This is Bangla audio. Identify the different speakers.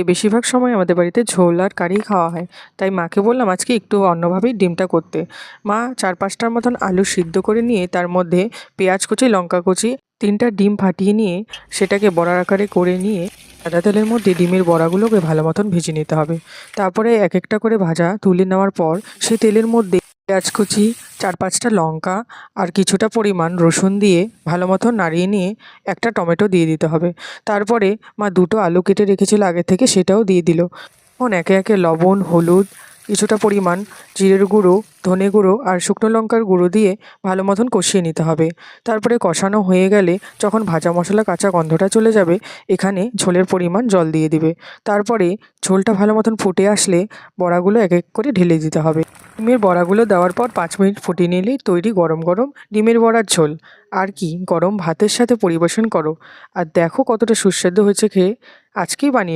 Speaker 1: বেশিরভাগ সময় আমাদের বাড়িতে ঝোল আর কারি খাওয়া হয়। তাই মাকে বললাম আজকে একটু অন্যভাবেই ডিমটা করতে। মা ৪-৫টার মতন আলু সিদ্ধ করে নিয়ে তার মধ্যে পেঁয়াজ কুচি, লঙ্কা কুচি, ৩টা ডিম ফাটিয়ে নিয়ে সেটাকে বড়ার আকারে করে নিয়ে সাদা তেলের মধ্যে ডিমের বড়াগুলোকে ভালো মতন ভেজে নিতে হবে। তারপরে এক একটা করে ভাজা তুলে নেওয়ার পর সেই তেলের মধ্যে পেঁয়াজ কুচি, ৪-৫টা লঙ্কা আর কিছুটা পরিমাণ রসুন দিয়ে ভালো মতন নাড়িয়ে নিয়ে একটা টমেটো দিয়ে দিতে হবে। তারপরে মা ২টো আলু কেটে রেখেছিল আগে থেকে, সেটাও দিয়ে দিল। এখন একে একে লবণ, হলুদ, কিছুটা পরিমাণ জিরের গুঁড়ো, ধনে গুঁড়ো আর শুকনো লঙ্কার গুঁড়ো দিয়ে ভালো মতন কষিয়ে নিতে হবে। তারপরে কষানো হয়ে গেলে যখন ভাজা মশলা কাঁচা গন্ধটা চলে যাবে, এখানে ঝোলের পরিমাণ জল দিয়ে দিবে। তারপরে ঝোলটা ভালো মতন ফুটে আসলে বড়াগুলো এক এক করে ঢেলে দিতে হবে। ডিমের বড়াগুলো দেওয়ার পর ৫ মিনিট ফুটিয়ে নিলেই তৈরি গরম গরম ডিমের বড়ার ঝোল। আর কি, গরম ভাতের সাথে পরিবেশন করো আর দেখো কতটা সুস্বাদু হয়েছে খেয়ে। আজকেই বানিয়ে